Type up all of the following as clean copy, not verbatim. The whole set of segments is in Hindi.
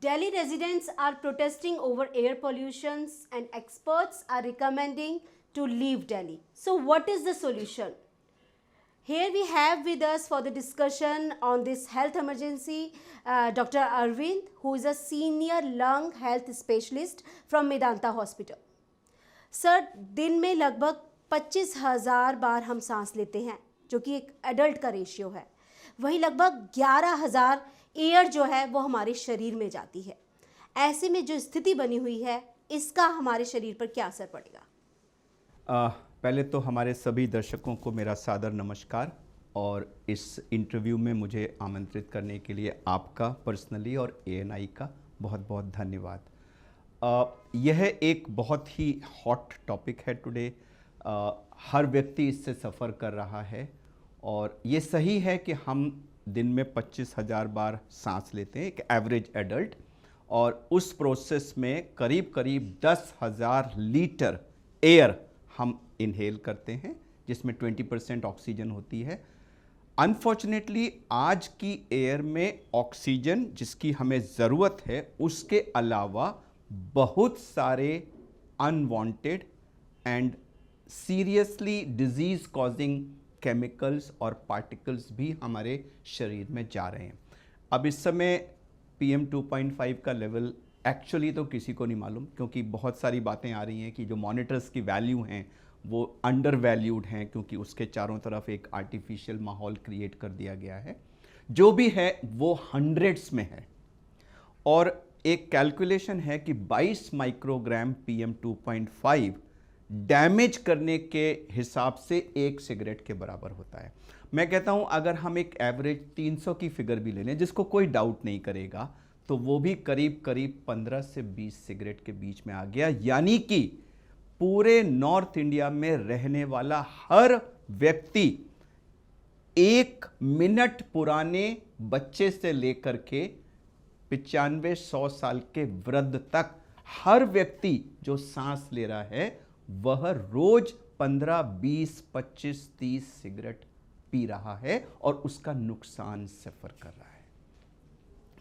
Delhi residents are protesting over air pollutions and experts are recommending to leave Delhi. So what is the solution? Here we have with us for the discussion on this health emergency Dr. Arvind, who is a senior lung health specialist from Medanta Hospital. Sir, दिन में लगभग 25,000 बार हम सांस लेते हैं, जो कि एक एडल्ट का रेशियो है। वहीं लगभग 11,000 एयर जो है वो हमारे शरीर में जाती है। ऐसे में जो स्थिति बनी हुई है, इसका हमारे शरीर पर क्या असर पड़ेगा? पहले तो हमारे सभी दर्शकों को मेरा सादर नमस्कार और इस इंटरव्यू में मुझे आमंत्रित करने के लिए आपका पर्सनली और ANI का बहुत बहुत धन्यवाद। यह एक बहुत ही हॉट टॉपिक है टुडे। हर व्यक्ति इससे सफ़र कर रहा है और ये सही है कि हम दिन में 25,000 बार सांस लेते हैं, एक एवरेज एडल्ट, और उस प्रोसेस में करीब करीब 10,000 लीटर एयर हम इनहेल करते हैं, जिसमें 20% ऑक्सीजन होती है। अनफॉर्चुनेटली आज की एयर में ऑक्सीजन जिसकी हमें ज़रूरत है, उसके अलावा बहुत सारे unwanted and seriously disease causing chemicals और पार्टिकल्स भी हमारे शरीर में जा रहे हैं। अब इस समय PM 2.5 का लेवल एक्चुअली तो किसी को नहीं मालूम, क्योंकि बहुत सारी बातें आ रही हैं कि जो मॉनिटर्स की वैल्यू हैं वो अंडर वैल्यूड हैं, क्योंकि उसके चारों तरफ एक आर्टिफिशियल माहौल क्रिएट कर दिया गया है। जो भी है वो हंड्रेड्स में है और एक कैलकुलेशन है कि 22 माइक्रोग्राम PM 2.5 डैमेज करने के हिसाब से एक सिगरेट के बराबर होता है। मैं कहता हूं अगर हम एक एवरेज 300 की फिगर भी ले लें, जिसको कोई डाउट नहीं करेगा, तो वो भी करीब करीब 15 से 20 सिगरेट के बीच में आ गया। यानी कि पूरे नॉर्थ इंडिया में रहने वाला हर व्यक्ति 1 मिनट पुराने बच्चे से लेकर के 95-100 साल के वृद्ध तक हर व्यक्ति जो सांस ले रहा है वह रोज 15, 20, 25, 30 सिगरेट पी रहा है और उसका नुकसान सफर कर रहा है।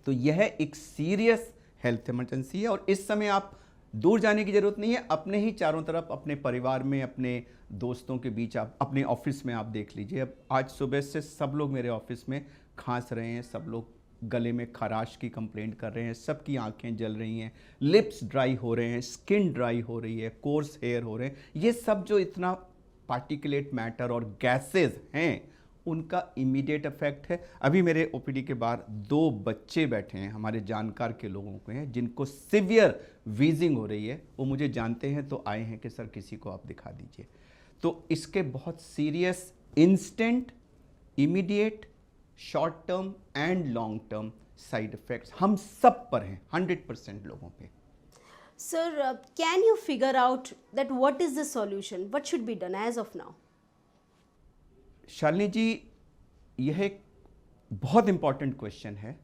तो यह एक सीरियस हेल्थ इमरजेंसी है और इस समय आप दूर जाने की जरूरत नहीं है। अपने ही चारों तरफ, अपने परिवार में, अपने दोस्तों के बीच, आप अपने ऑफिस में आप देख लीजिए। अब आज सुबह से सब लोग मेरे ऑफिस में खांस रहे हैं, सब लोग गले में खराश की कंप्लेंट कर रहे हैं, सबकी आंखें जल रही हैं, लिप्स ड्राई हो रहे हैं, स्किन ड्राई हो रही है, कोर्स हेयर हो रहे हैं। ये सब जो इतना पार्टिकुलेट मैटर और गैसेज हैं, उनका इमीडिएट इफेक्ट है। अभी मेरे OPD के बाहर 2 बच्चे बैठे हैं, हमारे जानकार के लोगों के हैं, जिनको सिवियर वीजिंग हो रही है। वो मुझे जानते हैं तो आए हैं कि सर किसी को आप दिखा दीजिए। तो इसके बहुत serious, instant, immediate, short term and long term side effects हम सब पर हैं, 100% लोगों पे। Sir, can you figure out that what is the solution? What should be done as of now? Shalini जी, यह एक बहुत इम्पॉर्टेंट क्वेश्चन है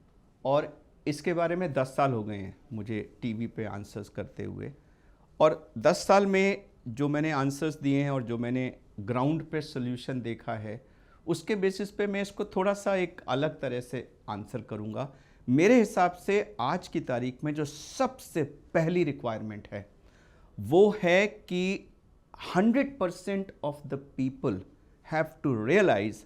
और इसके बारे में 10 साल हो गए हैं मुझे टीवी पे आंसर्स करते हुए, और 10 साल में जो मैंने आंसर्स दिए हैं और जो मैंने ग्राउंड पे सोल्यूशन देखा है, उसके बेसिस पे मैं इसको थोड़ा सा एक अलग तरह से आंसर करूंगा। मेरे हिसाब से आज की तारीख में जो सबसे पहली रिक्वायरमेंट है वो है कि 100% of the people have to realize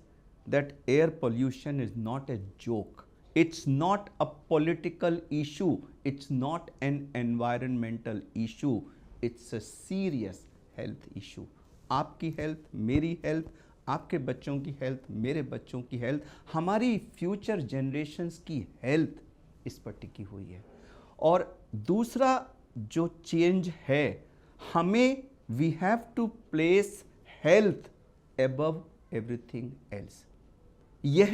that air pollution is not a joke. It's not a political issue. It's not an environmental issue. It's a serious health issue. आपकी हेल्थ, मेरी हेल्थ, आपके बच्चों की हेल्थ, मेरे बच्चों की हेल्थ, हमारी फ्यूचर जनरेशन्स की हेल्थ इस पर टिकी हुई है। और दूसरा जो चेंज है, हमें we have to place health above everything else। यह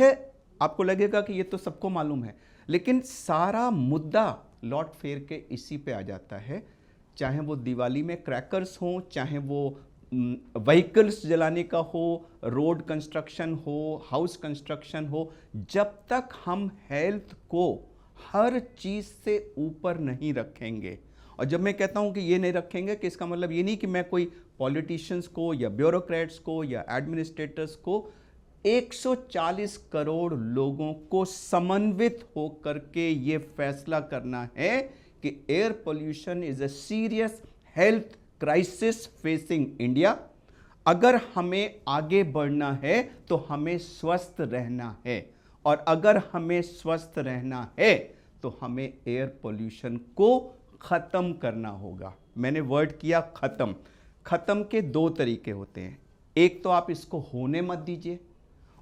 आपको लगेगा कि ये तो सबको मालूम है, लेकिन सारा मुद्दा लौट फेर के इसी पे आ जाता है। चाहे वो दिवाली में क्रैकर्स हों, चाहे वो व्हीकल्स जलाने का हो, रोड कंस्ट्रक्शन हो, हाउस कंस्ट्रक्शन हो, जब तक हम हेल्थ को हर चीज़ से ऊपर नहीं रखेंगे। और जब मैं कहता हूं कि ये नहीं रखेंगे, कि इसका मतलब ये नहीं कि मैं कोई पॉलिटिशियंस को या ब्यूरोक्रेट्स को या एडमिनिस्ट्रेटर्स को 140 करोड़ लोगों को समन्वित होकर के ये फैसला करना है कि air pollution is a serious health crisis facing India. अगर हमें आगे बढ़ना है तो हमें स्वस्थ रहना है, और अगर हमें स्वस्थ रहना है तो हमें एयर पोल्यूशन को खत्म करना होगा। मैंने वर्ड किया खत्म। खत्म के दो तरीके होते हैं, एक तो आप इसको होने मत दीजिए,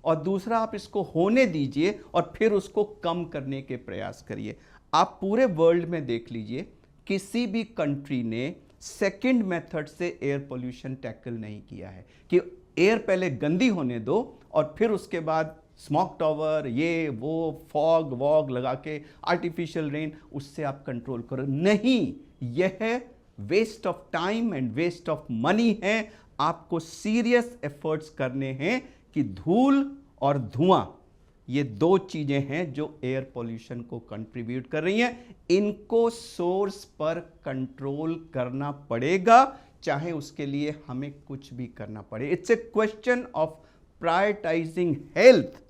और दूसरा आप इसको होने दीजिए और फिर उसको कम करने के प्रयास करिए। आप पूरे वर्ल्ड में देख लीजिए, किसी भी कंट्री ने सेकंड मेथड से एयर पोल्यूशन टैकल नहीं किया है कि एयर पहले गंदी होने दो और फिर उसके बाद स्मॉक टॉवर, ये वो फॉग वॉग लगा के आर्टिफिशियल रेन, उससे आप कंट्रोल करो। नहीं, यह waste of time and waste of money है। आपको सीरियस एफर्ट्स करने हैं कि धूल और धुआं, ये दो चीजें हैं जो एयर पोल्यूशन को कंट्रीब्यूट कर रही हैं। इनको सोर्स पर कंट्रोल करना पड़ेगा, चाहे उसके लिए हमें कुछ भी करना पड़े। It's a question of prioritising health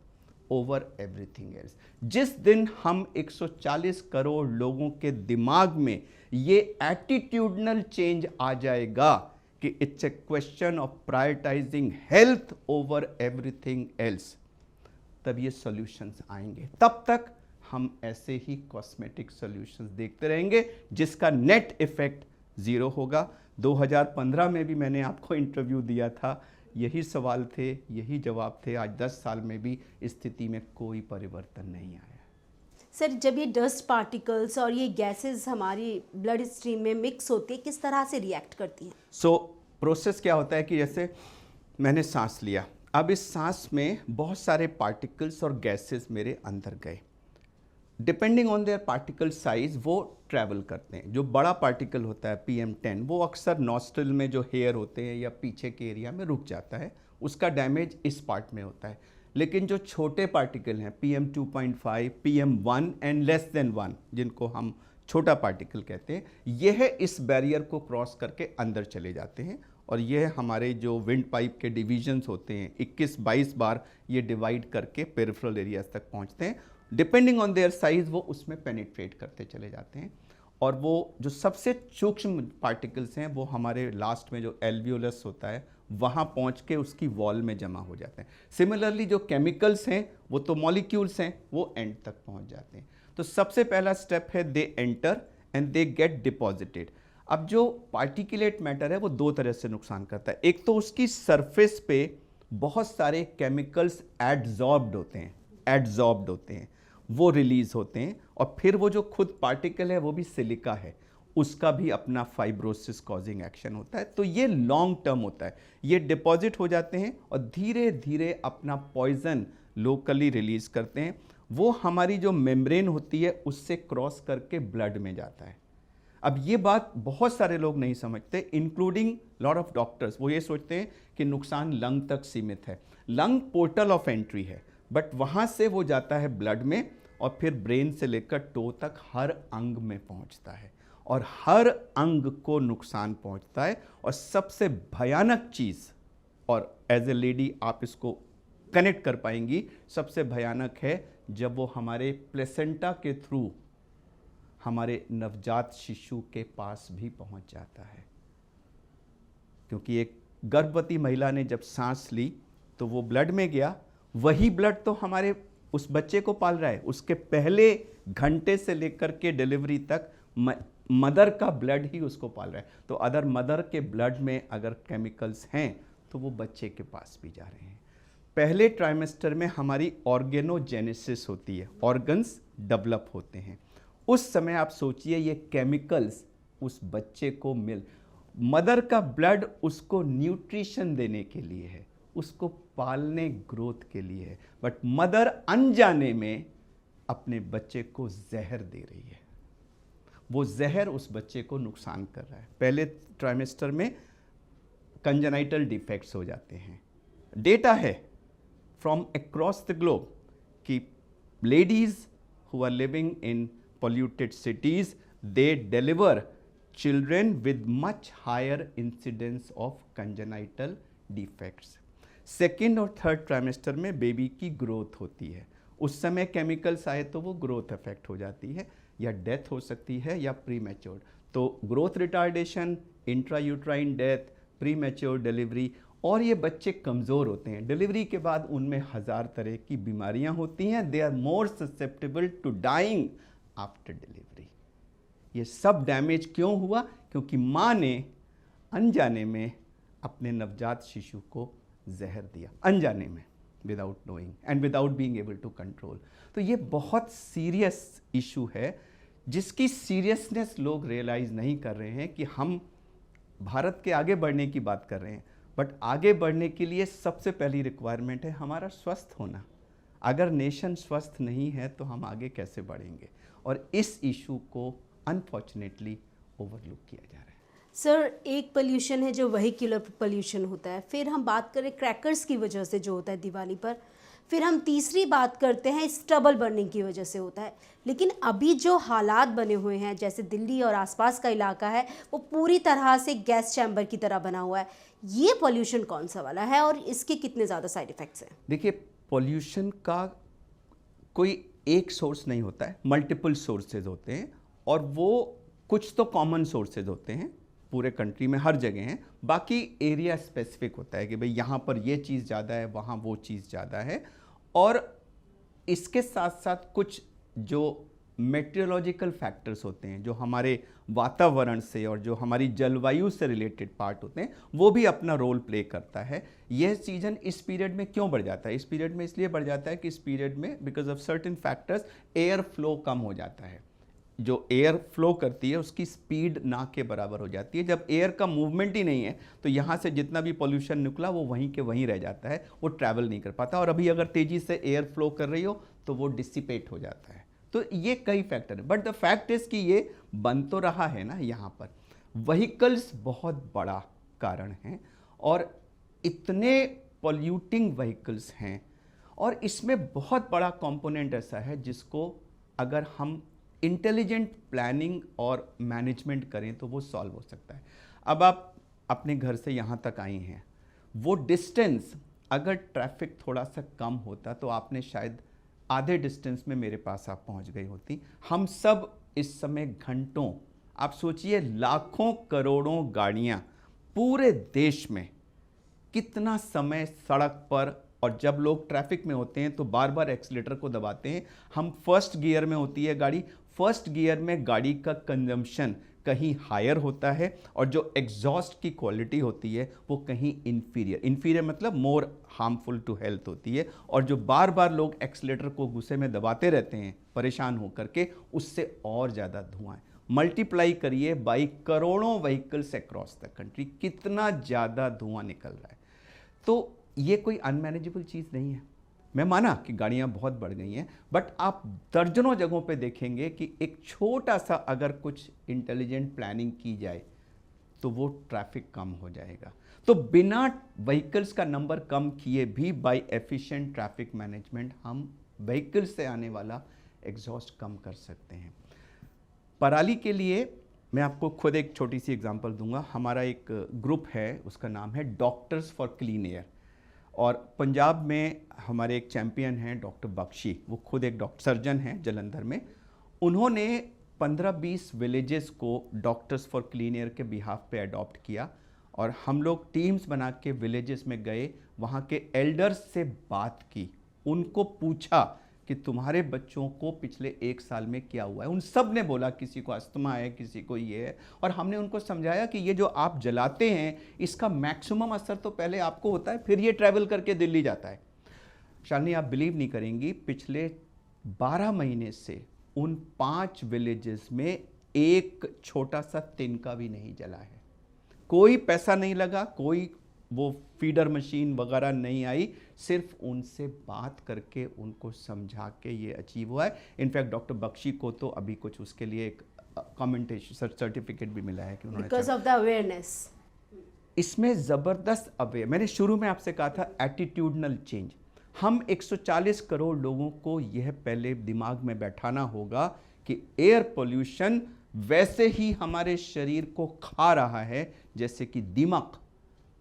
over everything else. जिस दिन हम 140 करोड़ लोगों के दिमाग में ये एटीट्यूडनल चेंज आ जाएगा कि it's a question of prioritising health over everything else, तब ये सॉल्यूशंस आएंगे। तब तक हम ऐसे ही कॉस्मेटिक सॉल्यूशंस देखते रहेंगे जिसका नेट इफेक्ट जीरो होगा। 2015 में भी मैंने आपको इंटरव्यू दिया था, यही सवाल थे, यही जवाब थे। आज 10 साल में भी स्थिति में कोई परिवर्तन नहीं आया। सर, जब ये डस्ट पार्टिकल्स और ये गैसेस हमारी ब्लड स्ट्रीम में मिक्स होती है, किस तरह से रिएक्ट करती हैं? प्रोसेस क्या होता है कि जैसे मैंने सांस लिया, अब इस सांस में बहुत सारे पार्टिकल्स और गैसेस मेरे अंदर गए। Depending on their particle size वो ट्रैवल करते हैं। जो बड़ा पार्टिकल होता है PM10, वो अक्सर नॉस्ट्रिल में जो हेयर होते हैं या पीछे के एरिया में रुक जाता है, उसका डैमेज इस पार्ट में होता है। लेकिन जो छोटे पार्टिकल हैं PM2.5, PM1 and less than 1, जिनको हम छोटा पार्टिकल कहते हैं, यह इस बैरियर को क्रॉस करके अंदर चले जाते हैं, और यह हमारे जो विंड पाइप के डिवीजन्स होते हैं 21-22 बार ये डिवाइड करके पेरिफेरल एरियाज तक पहुंचते हैं। डिपेंडिंग ऑन देयर साइज वो उसमें पेनिट्रेट करते चले जाते हैं, और वो जो सबसे सूक्ष्म पार्टिकल्स हैं वो हमारे लास्ट में जो एल्वियोलस होता है वहाँ पहुँच के उसकी वॉल में जमा हो जाते हैं। सिमिलरली जो केमिकल्स हैं वो तो मॉलिक्यूल्स हैं, वो एंड तक पहुँच जाते हैं। तो सबसे पहला स्टेप है they enter and they get deposited. अब जो पार्टिकुलेट मैटर है वो दो तरह से नुकसान करता है। एक तो उसकी सरफेस पे बहुत सारे केमिकल्स एडजॉर्ब्ड होते हैं, वो रिलीज होते हैं, और फिर वो जो खुद पार्टिकल है वो भी सिलिका है, उसका भी अपना फाइब्रोसिस कॉजिंग एक्शन होता है। तो ये लॉन्ग टर्म होता है, ये डिपॉजिट हो जाते हैं और धीरे धीरे अपना पॉइजन लोकली रिलीज करते हैं। वो हमारी जो मेम्ब्रेन होती है उससे क्रॉस करके ब्लड में जाता है। अब ये बात बहुत सारे लोग नहीं समझते, इंक्लूडिंग लॉट ऑफ डॉक्टर्स। वो ये सोचते हैं कि नुकसान लंग तक सीमित है। लंग पोर्टल ऑफ एंट्री है, बट वहाँ से वो जाता है ब्लड में, और फिर ब्रेन से लेकर टो तक हर अंग में पहुँचता है, और हर अंग को नुकसान पहुँचता है। और सबसे भयानक चीज़, और एज ए लेडी आप इसको कनेक्ट कर पाएंगी, सबसे भयानक है जब वो हमारे प्लेसेंटा के थ्रू हमारे नवजात शिशु के पास भी पहुंच जाता है। क्योंकि एक गर्भवती महिला ने जब सांस ली तो वो ब्लड में गया, वही ब्लड तो हमारे उस बच्चे को पाल रहा है। उसके पहले घंटे से लेकर के डिलीवरी तक मदर का ब्लड ही उसको पाल रहा है। तो अदर मदर के ब्लड में अगर केमिकल्स हैं तो वो बच्चे के पास भी जा रहे हैं। पहले ट्राइमेस्टर में हमारी ऑर्गेनोजेनेसिस होती है, ऑर्गन्स डेवलप होते हैं। उस समय आप सोचिए ये केमिकल्स उस बच्चे को मदर का ब्लड उसको न्यूट्रिशन देने के लिए है, उसको पालने ग्रोथ के लिए है, बट मदर अनजाने में अपने बच्चे को जहर दे रही है। वो जहर उस बच्चे को नुकसान कर रहा है। पहले ट्राइमेस्टर में कंजेनाइटल डिफेक्ट्स हो जाते हैं। डेटा है फ्रॉम अक्रॉस द ग्लोब कि ladies who are living in polluted cities, they deliver children with much higher incidence of congenital defects. Second और थर्ड ट्राइमेस्टर में बेबी की ग्रोथ होती है, उस समय केमिकल्स आए तो वो ग्रोथ अफेक्ट हो जाती है या डेथ हो सकती है या प्री मैच्योर्ड। तो growth retardation, intra uterine death, pre mature delivery, और ये बच्चे कमज़ोर होते हैं। डिलीवरी के बाद उनमें हज़ार तरह की बीमारियां होती हैं। They are more susceptible to dying after delivery. ये सब डैमेज क्यों हुआ? क्योंकि माँ ने अनजाने में अपने नवजात शिशु को जहर दिया, अनजाने में, without knowing and without being able to control. तो ये बहुत सीरियस इशू है जिसकी सीरियसनेस लोग रियलाइज़ नहीं कर रहे हैं कि हम भारत के आगे बढ़ने की बात कर रहे हैं, बट आगे बढ़ने के लिए सबसे पहली रिक्वायरमेंट है हमारा स्वस्थ होना। अगर नेशन स्वस्थ नहीं है तो हम आगे कैसे बढ़ेंगे? और इस इशू को अनफॉर्चुनेटली ओवरलुक किया जा रहा है। सर, एक पोल्यूशन है जो वहीक्यूलर पोल्यूशन होता है, फिर हम बात करें क्रैकर्स की वजह से जो होता है दिवाली पर, फिर हम तीसरी बात करते हैं स्टबल बर्निंग की वजह से होता है। लेकिन अभी जो हालात बने हुए हैं, जैसे दिल्ली और आसपास का इलाका है, वो पूरी तरह से गैस चैम्बर की तरह बना हुआ है। ये पोल्यूशन कौन सा वाला है और इसके कितने ज़्यादा साइड इफ़ेक्ट्स हैं? देखिए, पोल्यूशन का कोई एक सोर्स नहीं होता है, मल्टीपल सोर्सेज होते हैं, और वो कुछ तो कॉमन सोर्सेज होते हैं, पूरे कंट्री में हर जगह हैं। बाकी एरिया स्पेसिफिक होता है कि भाई यहाँ पर ये चीज़ ज़्यादा है, वहाँ वो चीज़ ज़्यादा है। और इसके साथ साथ कुछ जो मेट्रोलॉजिकल फैक्टर्स होते हैं, जो हमारे वातावरण से और जो हमारी जलवायु से रिलेटेड पार्ट होते हैं, वो भी अपना रोल प्ले करता है। यह सीजन इस पीरियड में क्यों बढ़ जाता है? इस पीरियड में इसलिए बढ़ जाता है कि इस पीरियड में because of certain factors air flow कम हो जाता है। जो एयर फ्लो करती है उसकी स्पीड ना के बराबर हो जाती है। जब एयर का मूवमेंट ही नहीं है तो यहाँ से जितना भी पॉल्यूशन निकला वो वहीं के वहीं रह जाता है, वो ट्रैवल नहीं कर पाता। और अभी अगर तेज़ी से एयर फ्लो कर रही हो तो वो डिसिपेट हो जाता है। तो ये कई फैक्टर है, बट द फैक्ट इज कि ये बन तो रहा है ना। यहाँ पर व्हीकल्स बहुत बड़ा कारण है, और इतने पॉल्यूटिंग व्हीकल्स हैं, और इसमें बहुत बड़ा कंपोनेंट ऐसा है जिसको अगर हम इंटेलिजेंट प्लानिंग और मैनेजमेंट करें तो वो सॉल्व हो सकता है। अब आप अपने घर से यहाँ तक आई हैं, वो डिस्टेंस अगर ट्रैफिक थोड़ा सा कम होता तो आपने शायद आधे डिस्टेंस में मेरे पास आप पहुँच गई होती। हम सब इस समय घंटों, आप सोचिए लाखों करोड़ों गाड़ियाँ पूरे देश में, कितना समय सड़क पर, और जब लोग ट्रैफिक में होते हैं तो बार बार एक्सीलेटर को दबाते हैं। हम फर्स्ट गियर में होती है गाड़ी, फर्स्ट गियर में गाड़ी का कंजम्पशन कहीं हायर होता है, और जो एग्जॉस्ट की क्वालिटी होती है वो कहीं इन्फीरियर मतलब मोर हार्मफुल टू हेल्थ होती है। और जो बार बार लोग एक्सीलेटर को गुस्से में दबाते रहते हैं परेशान होकर के, उससे और ज़्यादा धुआं है। मल्टीप्लाई करिए बाई करोड़ों व्हीकल्स अक्रॉस द कंट्री, कितना ज़्यादा धुआं निकल रहा है। तो ये कोई अनमैनेजेबल चीज़ नहीं है। मैं माना कि गाड़ियाँ बहुत बढ़ गई हैं, बट आप दर्जनों जगहों पे देखेंगे कि एक छोटा सा अगर कुछ इंटेलिजेंट प्लानिंग की जाए तो वो ट्रैफिक कम हो जाएगा। तो बिना व्हीकल्स का नंबर कम किए भी बाय एफिशिएंट ट्रैफिक मैनेजमेंट हम व्हीकल्स से आने वाला एग्जॉस्ट कम कर सकते हैं। पराली के लिए मैं आपको खुद एक छोटी सी एग्जांपल दूंगा। हमारा एक ग्रुप है, उसका नाम है डॉक्टर्स फॉर क्लीन एयर, और पंजाब में हमारे एक चैम्पियन हैं डॉक्टर बख्शी, वो खुद एक डॉक्टर सर्जन हैं जलंधर में। उन्होंने 15-20 विलेजेस को डॉक्टर्स फॉर क्लीन एयर के बिहाफ पे अडॉप्ट किया, और हम लोग टीम्स बना के विलेजेस में गए, वहाँ के एल्डर्स से बात की, उनको पूछा कि तुम्हारे बच्चों को पिछले 1 साल में क्या हुआ है। उन सब ने बोला किसी को अस्थमा है, किसी को ये है, और हमने उनको समझाया कि ये जो आप जलाते हैं इसका मैक्सिमम असर तो पहले आपको होता है, फिर ये ट्रैवल करके दिल्ली जाता है। शालिनी, आप बिलीव नहीं करेंगी, पिछले 12 महीने से उन 5 विलेजेस में एक छोटा सा तिनका भी नहीं जला है। कोई पैसा नहीं लगा, कोई वो फीडर मशीन वगैरह नहीं आई, सिर्फ उनसे बात करके उनको समझा के ये अचीव हुआ है। इनफैक्ट डॉक्टर बख्शी को तो अभी कुछ उसके लिए एक कमेंटेशन सर्टिफिकेट भी मिला है कि उन्होंने बिकॉज ऑफ द अवेयरनेस। इसमें ज़बरदस्त अवेयर, मैंने शुरू में आपसे कहा था एटीट्यूडनल चेंज। हम 140 करोड़ लोगों को यह पहले दिमाग में बैठाना होगा कि एयर पोल्यूशन वैसे ही हमारे शरीर को खा रहा है जैसे कि दीमक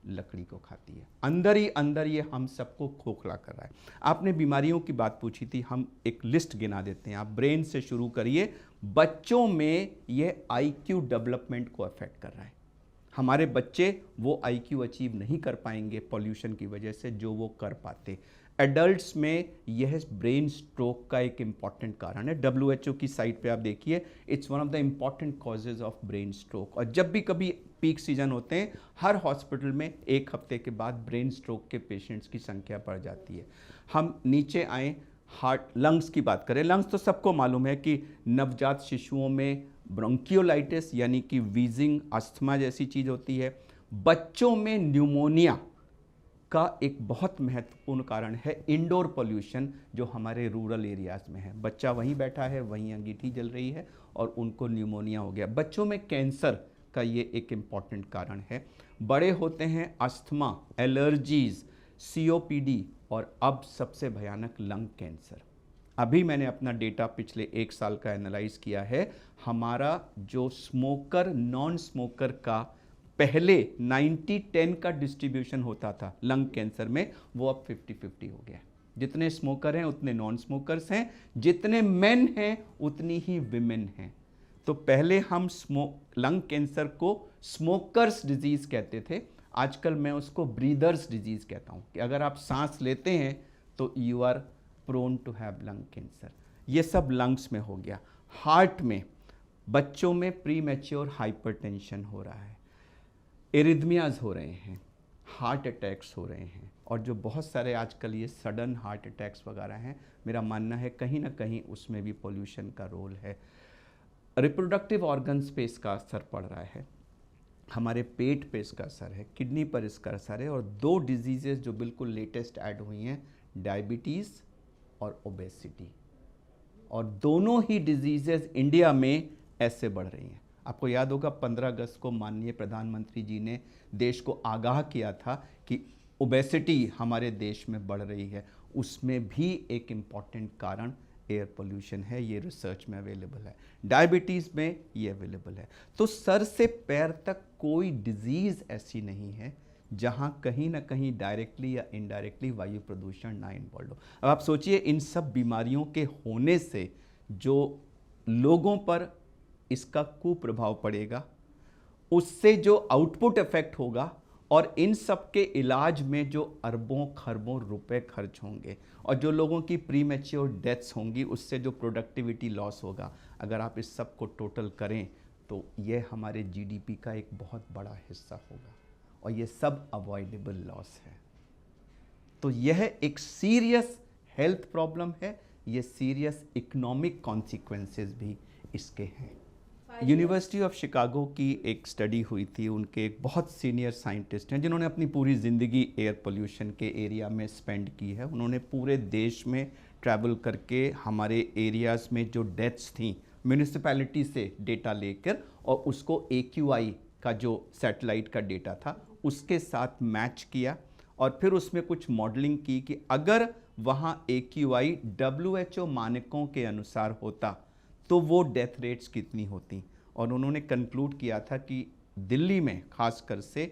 लकड़ी को खाती है, अंदर ये हम सबको खोखला कर रहा है। आपने बीमारियों की बात पूछी थी, हम एक लिस्ट गिना देते हैं। आप ब्रेन से शुरू करिए। बच्चों में ये आईक्यू डेवलपमेंट को अफेक्ट कर रहा है। हमारे बच्चे वो आईक्यू अचीव नहीं कर पाएंगे पॉल्यूशन की वजह से जो वो कर पाते। एडल्ट्स में यह ब्रेन स्ट्रोक का एक इम्पॉर्टेंट कारण है। WHO की साइट पे आप देखिए, it's one of the important causes of brain stroke. और जब भी कभी पीक सीजन होते हैं, हर हॉस्पिटल में एक हफ्ते के बाद ब्रेन स्ट्रोक के पेशेंट्स की संख्या बढ़ जाती है। हम नीचे आए, हार्ट लंग्स की बात करें। लंग्स तो सबको मालूम है कि नवजात शिशुओं में ब्रोंकियोलाइटिस यानी कि वीजिंग, अस्थमा जैसी चीज़ होती है। बच्चों में न्यूमोनिया का एक बहुत महत्वपूर्ण कारण है इंडोर पोल्यूशन, जो हमारे रूरल एरियाज़ में है। बच्चा वहीं बैठा है, वहीं अंगीठी जल रही है और उनको न्यूमोनिया हो गया। बच्चों में कैंसर का ये एक इम्पॉर्टेंट कारण है। बड़े होते हैं अस्थमा, एलर्जीज, COPD और अब सबसे भयानक लंग कैंसर। अभी मैंने अपना डेटा पिछले 1 साल का एनालाइज किया है। हमारा जो स्मोकर नॉन स्मोकर का पहले 90-10 का डिस्ट्रीब्यूशन होता था लंग कैंसर में, वो अब 50-50 हो गया। जितने स्मोकर हैं उतने नॉन स्मोकर्स हैं, जितने मेन हैं उतनी ही विमेन हैं। तो पहले हम लंग कैंसर को स्मोकर्स डिजीज़ कहते थे, आजकल मैं उसको ब्रीदर्स डिजीज़ कहता हूँ कि अगर आप सांस लेते हैं तो you are prone to have lung cancer. ये सब लंग्स में हो गया। हार्ट में बच्चों में प्री मैच्योर हाइपरटेंशन हो रहा है, एरिथमियाज हो रहे हैं, हार्ट अटैक्स हो रहे हैं, और जो बहुत सारे आजकल ये सडन हार्ट अटैक्स वगैरह हैं, मेरा मानना है कहीं ना कहीं उसमें भी पोल्यूशन का रोल है। रिप्रोडक्टिव ऑर्गन्स पे इसका असर पड़ रहा है, हमारे पेट पे इसका असर है, किडनी पर इसका असर है। और 2 डिजीज़ेस जो बिल्कुल लेटेस्ट ऐड हुई हैं, डायबिटीज़ और ओबेसिटी, और दोनों ही डिजीज़ेस इंडिया में ऐसे बढ़ रही हैं। आपको याद होगा 15 अगस्त को माननीय प्रधानमंत्री जी ने देश को आगाह किया था कि ओबेसिटी हमारे देश में बढ़ रही है। उसमें भी एक इम्पॉर्टेंट कारण एयर पोल्यूशन है, ये रिसर्च में अवेलेबल है। डायबिटीज़ में ये अवेलेबल है। तो सर से पैर तक कोई डिजीज़ ऐसी नहीं है जहाँ कहीं ना कहीं डायरेक्टली या इनडायरेक्टली वायु प्रदूषण ना इन्वॉल्व हो। अब आप सोचिए, इन सब बीमारियों के होने से जो लोगों पर इसका कुप्रभाव पड़ेगा, उससे जो आउटपुट इफेक्ट होगा, और इन सब के इलाज में जो अरबों खरबों रुपए खर्च होंगे, और जो लोगों की प्री मैच्योर डेथ्स होंगी, उससे जो प्रोडक्टिविटी लॉस होगा, अगर आप इस सब को टोटल करें तो ये हमारे GDP का एक बहुत बड़ा हिस्सा होगा, और ये सब अवॉइडेबल लॉस है। तो यह एक सीरियस हेल्थ प्रॉब्लम है, ये सीरियस इकोनॉमिक कॉन्सिक्वेंसेस भी इसके हैं। यूनिवर्सिटी ऑफ शिकागो की एक स्टडी हुई थी, उनके एक बहुत सीनियर साइंटिस्ट हैं जिन्होंने अपनी पूरी ज़िंदगी एयर पोल्यूशन के एरिया में स्पेंड की है। उन्होंने पूरे देश में ट्रैवल करके हमारे एरियाज़ में जो डेथ्स थी म्यूनिसिपैलिटी से डेटा लेकर, और उसको AQI का जो सैटेलाइट का डेटा था उसके साथ मैच किया, और फिर उसमें कुछ मॉडलिंग की कि अगर वहाँ AQI WHO मानकों के अनुसार होता तो वो डेथ रेट्स कितनी होती। और उन्होंने कंक्लूड किया था कि दिल्ली में खासकर से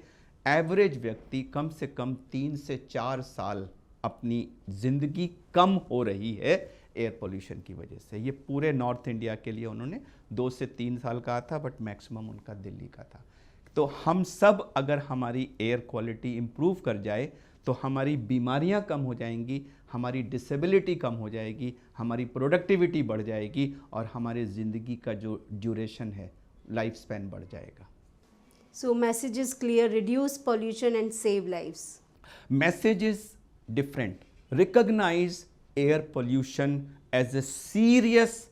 एवरेज व्यक्ति कम से कम 3 से 4 साल अपनी ज़िंदगी कम हो रही है एयर पोल्यूशन की वजह से। ये पूरे नॉर्थ इंडिया के लिए उन्होंने 2 से 3 साल कहा था, बट मैक्सिमम उनका दिल्ली का था। तो हम सब अगर हमारी एयर क्वालिटी इम्प्रूव कर जाए तो हमारी बीमारियां कम हो जाएंगी, हमारी डिसेबिलिटी कम हो जाएगी, हमारी प्रोडक्टिविटी बढ़ जाएगी, और हमारे ज़िंदगी का जो ड्यूरेशन है, लाइफ स्पैन बढ़ जाएगा। So message is clear, reduce pollution and save lives. Message is different. Recognize air pollution as a serious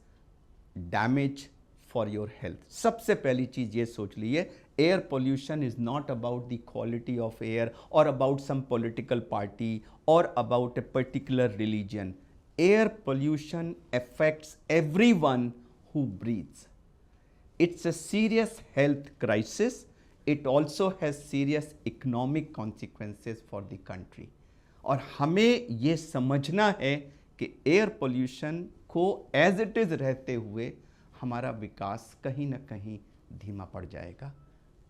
damage for your health. सबसे पहली चीज ये सोच लीजिए, air pollution is not about the quality of air or about some political party or about a particular religion. Air pollution affects everyone who breathes. It's a serious health crisis. It also has serious economic consequences for the country. और हमें ये समझना है कि एयर पोल्यूशन को एज इट इज़ रहते हुए हमारा विकास कहीं ना कहीं धीमा पड़ जाएगा।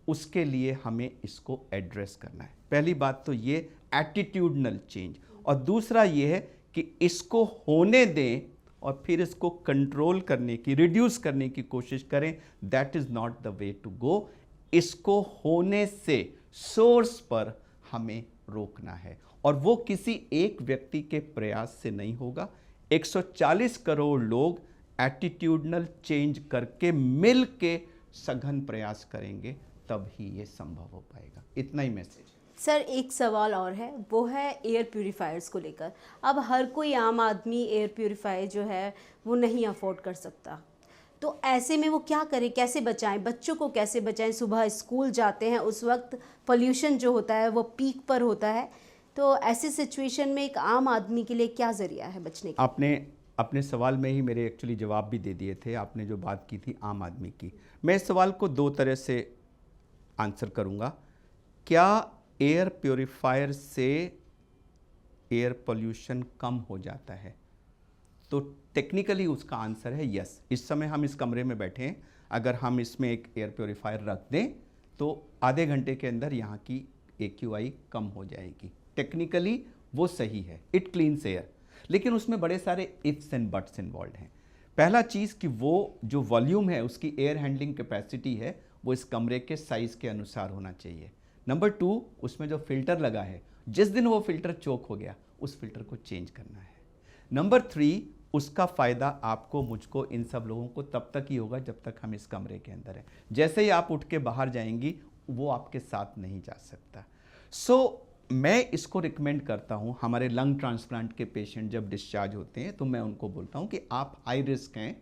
उसके लिए हमें इसको एड्रेस करना है। पहली बात तो ये एटीट्यूडनल चेंज, और दूसरा ये है कि इसको होने दें और फिर इसको कंट्रोल करने की, रिड्यूस करने की कोशिश करें। That is not the way to go. इसको होने से सोर्स पर हमें रोकना है, और वो किसी एक व्यक्ति के प्रयास से नहीं होगा। 140 करोड़ लोग एटीट्यूडनल चेंज करके मिल के सघन प्रयास करेंगे, तब ही ये संभव हो पाएगा। इतना ही मैसेज। सर एक सवाल और है, वो है एयर प्यूरीफायर्स को लेकर। अब हर कोई आम आदमी एयर प्यूरीफायर जो है वो नहीं अफोर्ड कर सकता, तो ऐसे में वो क्या करें, कैसे बचाएं, बच्चों को कैसे बचाएं? सुबह स्कूल जाते हैं, उस वक्त पोल्यूशन जो होता है वो पीक पर होता है, तो ऐसी सिचुएशन में एक आम आदमी के लिए क्या ज़रिया है बचने का? आपने अपने सवाल में ही मेरे एक्चुअली जवाब भी दे दिए थे। आपने जो बात की थी आम आदमी की, मैं इस सवाल को दो तरह से आंसर करूँगा। क्या एयर प्योरीफायर से एयर पोल्यूशन कम हो जाता है? तो टेक्निकली उसका आंसर है यस। इस समय हम इस कमरे में बैठे हैं, अगर हम इसमें एक एयर प्योरीफायर रख दें तो आधे घंटे के अंदर यहाँ की AQI कम हो जाएगी। टेक्निकली वो सही है, इट क्लीन्स एयर, लेकिन उसमें बड़े सारे इफ्स एंड बट्स इन्वॉल्व हैं। पहला चीज़ कि वो जो वॉल्यूम है, उसकी एयर हैंडलिंग कैपेसिटी है, वो इस कमरे के साइज़ के अनुसार होना चाहिए। नंबर 2, उसमें जो फिल्टर लगा है, जिस दिन वो फिल्टर चोक हो गया उस फिल्टर को चेंज करना है। नंबर 3, उसका फ़ायदा आपको, मुझको, इन सब लोगों को तब तक ही होगा जब तक हम इस कमरे के अंदर हैं। जैसे ही आप उठ के बाहर जाएंगी वो आपके साथ नहीं जा सकता। सो मैं इसको रिकमेंड करता हूँ, हमारे लंग ट्रांसप्लांट के पेशेंट जब डिस्चार्ज होते हैं तो मैं उनको बोलता हूँ कि आप हाई रिस्क हैं,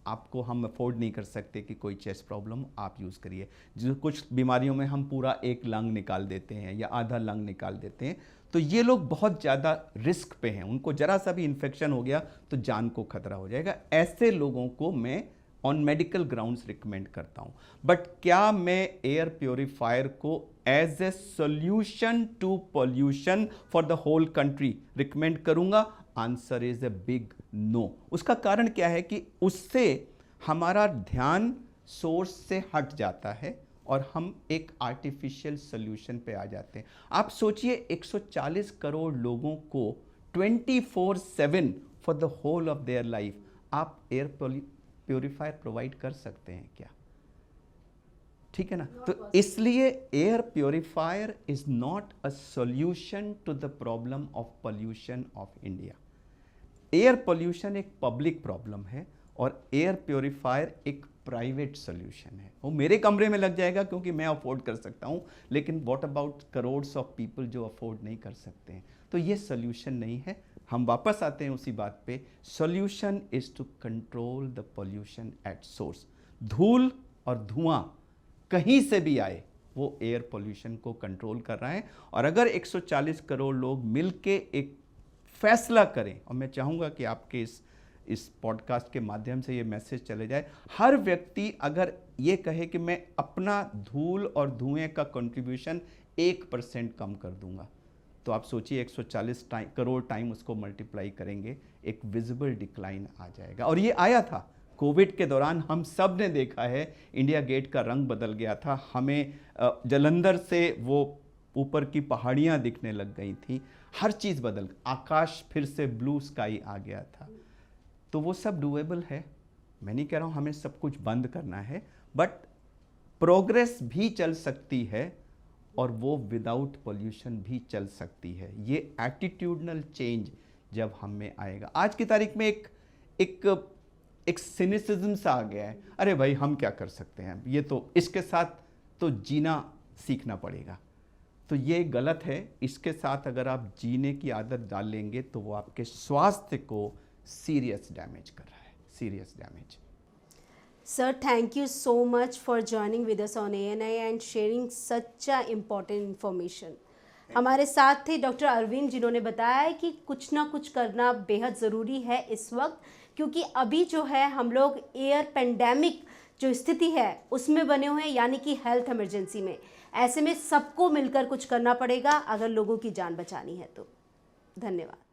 आपको हम अफोर्ड नहीं कर सकते कि कोई चेस्ट प्रॉब्लम आप यूज़ करिए। जो कुछ बीमारियों में हम पूरा एक लंग निकाल देते हैं या आधा लंग निकाल देते हैं, तो ये लोग बहुत ज़्यादा रिस्क पे हैं, उनको ज़रा सा भी इन्फेक्शन हो गया तो जान को खतरा हो जाएगा। ऐसे लोगों को मैं ऑन मेडिकल ग्राउंड्स रिकमेंड करता हूँ। बट क्या मैं एयर प्योरीफायर को as a solution to pollution for the whole country recommend करूँगा? Answer is a big no. उसका कारण क्या है कि उससे हमारा ध्यान सोर्स से हट जाता है और हम एक आर्टिफिशियल सोल्यूशन पे आ जाते हैं। आप सोचिए 140 करोड़ लोगों को 24/7 for the whole of their life आप एयर प्योरीफायर प्रोवाइड कर सकते हैं क्या? ठीक है ना? तो इसलिए air purifier is not a solution to the problem of pollution of India. Air pollution एक पब्लिक प्रॉब्लम है और एयर प्योरीफायर एक प्राइवेट सोल्यूशन है। वो मेरे कमरे में लग जाएगा क्योंकि मैं अफोर्ड कर सकता हूँ, लेकिन what about crores of people जो अफोर्ड नहीं कर सकते हैं? तो ये सोल्यूशन नहीं है। हम वापस आते हैं उसी बात पे, solution is to control the pollution at source. धूल और धुआं कहीं से भी आए, वो एयर पोल्यूशन को कंट्रोल कर रहा है। और अगर 140 करोड़ लोग मिलके एक फैसला करें, और मैं चाहूँगा कि आपके इस पॉडकास्ट के माध्यम से ये मैसेज चले जाए, हर व्यक्ति अगर ये कहे कि मैं अपना धूल और धुएं का कंट्रीब्यूशन 1% कम कर दूंगा, तो आप सोचिए 140 करोड़ टाइम उसको मल्टीप्लाई करेंगे, एक विजिबल डिक्लाइन आ जाएगा। और ये आया था कोविड के दौरान, हम सब ने देखा है, इंडिया गेट का रंग बदल गया था, हमें जलंधर से वो ऊपर की पहाड़ियाँ दिखने लग गई थी, हर चीज़ बदल, आकाश फिर से ब्लू स्काई आ गया था। तो वो सब डूएबल है। मैं नहीं कह रहा हूँ हमें सब कुछ बंद करना है, बट प्रोग्रेस भी चल सकती है और वो विदाउट पोल्यूशन भी चल सकती है। ये एटीट्यूडनल चेंज जब हम में आएगा। आज की तारीख में एक सिनिसिज्म सा आ गया है, अरे भाई हम क्या कर सकते हैं, ये तो इसके साथ तो जीना सीखना पड़ेगा। तो ये गलत है। इसके साथ अगर आप जीने की आदत डाल लेंगे तो वो आपके स्वास्थ्य को सीरियस डैमेज कर रहा है, serious damage. Sir, thank you so much for joining with us on ANI and sharing such a important information. हमारे साथ थे डॉक्टर अरविंद, जिन्होंने बताया है कि कुछ ना कुछ करना बेहद ज़रूरी है इस वक्त, क्योंकि अभी जो है हम लोग एयर पेंडेमिक जो स्थिति है उसमें बने हुए हैं, यानी कि हेल्थ इमरजेंसी में। ऐसे में सबको मिलकर कुछ करना पड़ेगा अगर लोगों की जान बचानी है तो। धन्यवाद।